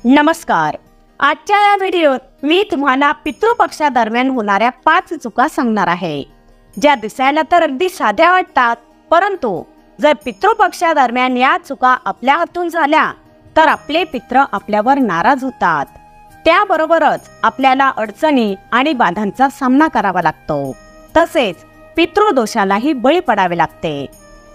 नमस्कार. आजच्या या व्हिडिओत मी तुम्हाला पितृपक्षादरम्यान होणाऱ्या 5 चुका सांगणार आहे, ज्या दिसायला तर अगदी साध्या वाटतात, परंतु जर पितृपक्षादरम्यान या चुका आपल्या हातून झाल्या तर आपले पितृ आपल्यावर नाराज होतात. त्याबरोबरच आपल्याला अडचणी आणि बाधांचा सामना करावा लागतो. तसेच पितृदोषालाही बळी पडावे लागते.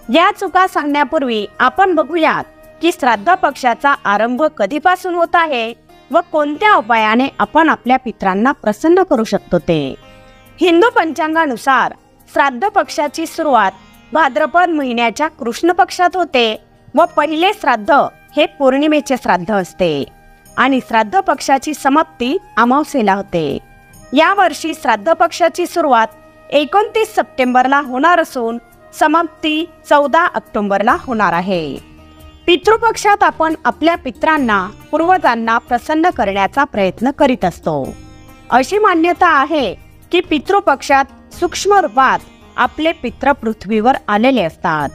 या चुका सांगण्यापूर्वी आपण बघूयात की श्राद्ध पक्षाचा आरंभ कधीपासून होत आहे व कोणत्या उपायाने आपण आपल्या पितरांना प्रसन्न करू शकतो ते. हिंदू पंचांगानुसार श्राद्ध पक्षाची सुरुवात भाद्रपद महिन्याच्या कृष्ण पक्षात होते व पहिले श्राद्ध हे पौर्णिमेचे श्राद्ध असते आणि श्राद्ध पक्षाची समाप्ती अमावस्येला होते. या वर्षी श्राद्ध पक्षाची सुरुवात 29 सप्टेंबरला होणार असून समाप्ती 14 ऑक्टोबरला होणार आहे. पितृपक्षात आपण आपल्या पितरांना पूर्वजांना प्रसन्न करण्याचा प्रयत्न करीत असतो. अशी मान्यता आहे की पितृपक्षात सूक्ष्म रूपात आपले पितृ पृथ्वीवर आलेले असतात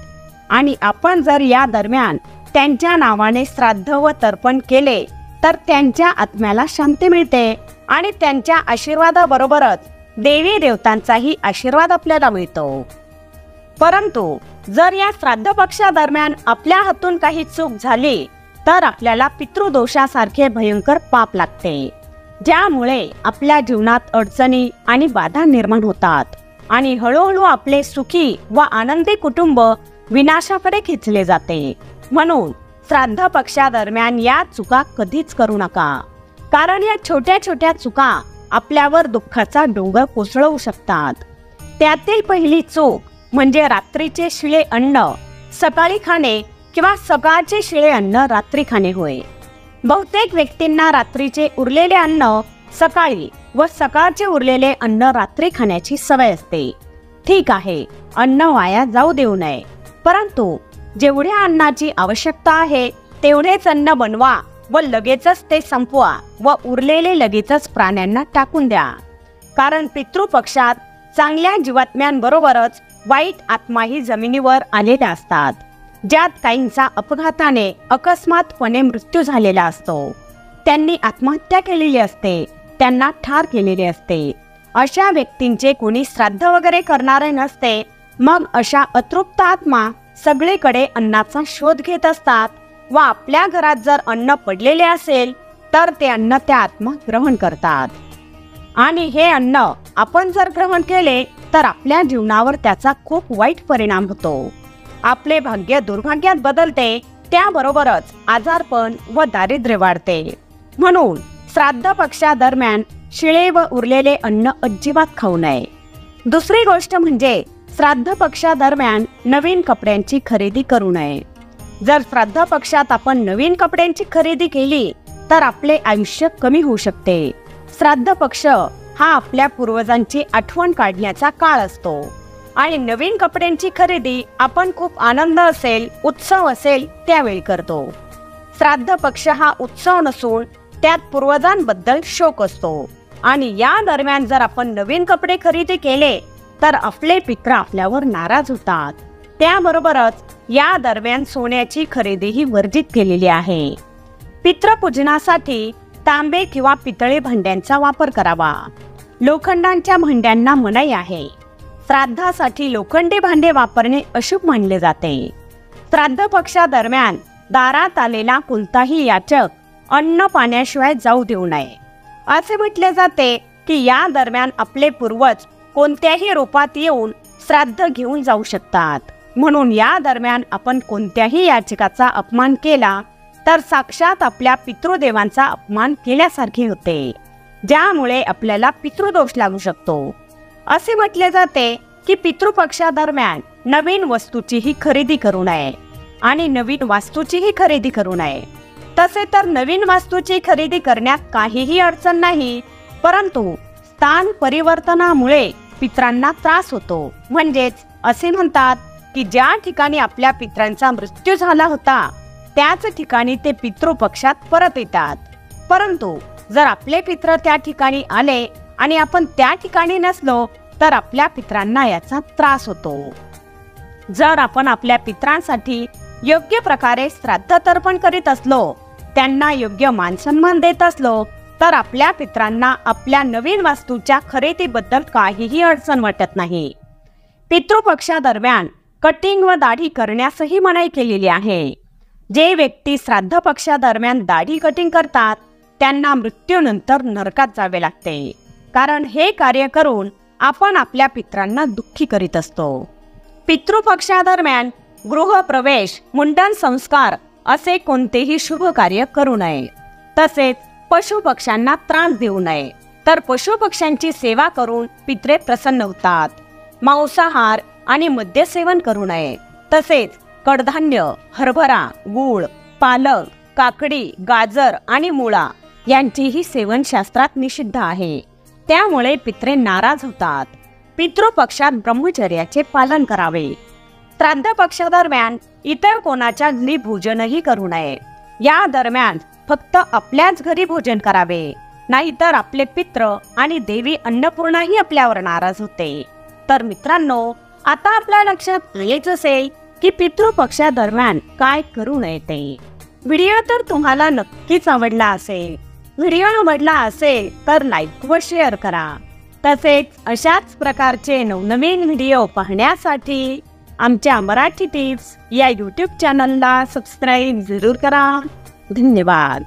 आणि आपण जर या दरम्यान त्यांच्या नावाने श्राद्ध व तर्पण केले तर त्यांच्या आत्म्याला शांती मिळते आणि त्यांच्या आशीर्वादाबरोबरच देवी देवतांचाही आशीर्वाद आपल्याला मिळतो. परंतु जर या श्राद्ध पक्षादरम्यान आपल्या हातून काही चूक झाली तर आपल्याला पितृदोषासारखे भयंकर पाप लागते, ज्यामुळे आपल्या जीवनात अडचणी आणि बाधा निर्माण होतात आणि हळूहळू आपले सुखी व आनंदी कुटुंब विनाशाकडे खेचले जाते. म्हणून श्राद्ध पक्षादरम्यान या चुका कधीच करू नका, कारण या छोट्या छोट्या चुका आपल्यावर दुःखाचा डोंगर कोसळवू शकतात. त्यातील पहिली चूक म्हणजे रात्रीचे शिळे अन्न सकाळी खाणे किंवा सकाळचे शिळे अन्न रात्री खाणे होय. बहुतेक व्यक्तींना रात्रीचे उरलेले अन्न सकाळी व सकाळचे उरलेले अन्न रात्री खाण्याची सवय असते. ठीक आहे, अन्न वाया जाऊ देऊ नये, परंतु जेवढ्या अन्नाची आवश्यकता आहे तेवढेच अन्न बनवा व लगेचच ते संपवा व उरलेले लगेचच प्राण्यांना टाकून द्या. कारण पितृपक्षात चांगल्या जीवात्म्यांबरोबरच वाईट आत्माही जमिनीवर आलेल्या असतात, ज्यात काहींचा अपघाताने अकस्मातपणे मृत्यू झालेला असतो. त्यांनी आत्महत्या केलेली असते, त्यांना ठार केलेले असते. अशा व्यक्तींचे कोणी श्राद्ध वगैरे करणारे नसते. मग अशा अतृप्त आत्मा सगळीकडे अन्नाचा शोध घेत असतात व आपल्या घरात जर अन्न पडलेले असेल तर ते अन्न त्या आत्मा ग्रहण करतात आणि हे अन्न आपण जर ग्रहण केले तर आपल्या जीवनावर त्याचा खूप वाईट परिणाम होतो. आपले भाग्य दुर्भाग्यात बदलते, त्याबरोबरच आजारपण व दारिद्र्य वाढते. म्हणून श्राद्ध पक्षादरम्यान शिळे व उरलेले अन्न अजिबात खाऊ नये. दुसरी गोष्ट म्हणजे श्राद्ध पक्षादरम्यान नवीन कपड्यांची खरेदी करू नये. जर श्राद्ध पक्षात आपण नवीन कपड्यांची खरेदी केली तर आपले आयुष्य कमी होऊ शकते. श्राद्ध पक्ष हा आपल्या पूर्वजांची आठवण काढण्याचा काळ असतो आणि नवीन कपड्यांची खरेदी आपण खूप आनंद असेल, उत्सव असेल त्यावेळी करतो. श्राद्ध पक्ष हा उत्सव नसून त्यात पूर्वजांबद्दल शोक असतो आणि या दरम्यान जर आपण नवीन कपडे खरेदी केले तर आपले पितृ आपल्यावर नाराज होतात. त्याबरोबरच या दरम्यान सोन्याची खरेदीही वर्जित केलेली आहे. पितृपूजनासाठी तांबे किंवा पितळी भांड्यांचा वापर करावा. लोखंडांच्या भांड्यांना मनाई आहे. श्राद्धासाठी लोखंडी भांडे वापरणे अशुभ मानले जाते. श्राद्ध पक्षादरम्यान दारात आलेला कोणताही याचक अन्न पाण्याशिवाय जाऊ देऊ नये. असे म्हटले जाते की या दरम्यान आपले पूर्वज कोणत्याही रूपात येऊन श्राद्ध घेऊन जाऊ शकतात. म्हणून या दरम्यान आपण कोणत्याही याचकाचा अपमान केला तर साक्षात आपल्या पितृदेवांचा अपमान केल्यासारखे होते, ज्यामुळे आपल्याला पितृदोष लागू शकतो. असे म्हटले जाते की पितृपक्षादरम्यान नवीन वस्तूचीही खरेदी करू नये आणि नवीन वास्तूचीही खरेदी करू नये. तसे तर नवीन वास्तूची खरेदी करण्यात काहीही अडचण नाही, परंतु स्थान परिवर्तनामुळे पितरांना त्रास होतो. म्हणजेच असे म्हणतात की ज्या ठिकाणी आपल्या पितरांचा मृत्यू झाला होता त्याच ठिकाणी ते पितृपक्षात परत येतात. परंतु जर आपले पितृ त्या ठिकाणी आले आणि आपण त्या ठिकाणी नसलो तर आपल्या पितरांना याचा त्रास होतो. जर आपण आपल्या पितरांसाठी योग्य प्रकारे श्राद्ध तर्पण करीत असलो त्यांना योग्य मानसन्मान देत असलो तर आपल्या पितरांना आपल्या नवीन वास्तूच्या खरेदीबद्दल काहीही अडचण वाटत नाही. पितृपक्षादरम्यान कटिंग व दाढी करण्यासही मनाई केलेली आहे. जे व्यक्ती श्राद्ध पक्षादरम्यान दाढी कटिंग करतात त्यांना मृत्यूनंतर नरकात जावे लागते, कारण हे कार्य करून आपण आपल्या पितरांना दुःखी करीत असतो. पितृपक्षादरम्यान गृहप्रवेश, मुंडन संस्कार असे कोणतेही शुभ कार्य करू नये. तसेच पशुपक्ष्यांना त्रास देऊ नये, तर पशुपक्ष्यांची सेवा करून पित्रे प्रसन्न होतात. मांसाहार आणि मद्यसेवन करू नये. तसेच कडधान्य, हरभरा, गूळ, पालक, काकडी, गाजर आणि मुळा यांचीही सेवन शास्त्रात निषिद्ध आहे. त्यामुळे पित्रे नाराज होतात. पितृपक्षात ब्रह्मचर्याचे पालन करावे. श्राद्ध पक्षादरम्यान इतर कोणाच्या घरी भोजनही करू नये. या दरम्यान फक्त आपल्याच घरी भोजन करावे, नाहीतर आपले पित्र आणि देवी अन्नपूर्णाही आपल्यावर नाराज होते. तर मित्रांनो, आता आपल्या लक्षात येत असेल की पितृपक्षादरम्यान काय करू नये ते. व्हिडिओ तर तुम्हाला नक्कीच आवडला असेल. व्हिडिओ आवडला असेल तर लाईक व शेअर करा. तसेच अशाच प्रकारचे नवनवीन व्हिडिओ पाहण्यासाठी आमच्या मराठी टिप्स या यूट्यूब चॅनलला सबस्क्राईब जरूर करा. धन्यवाद.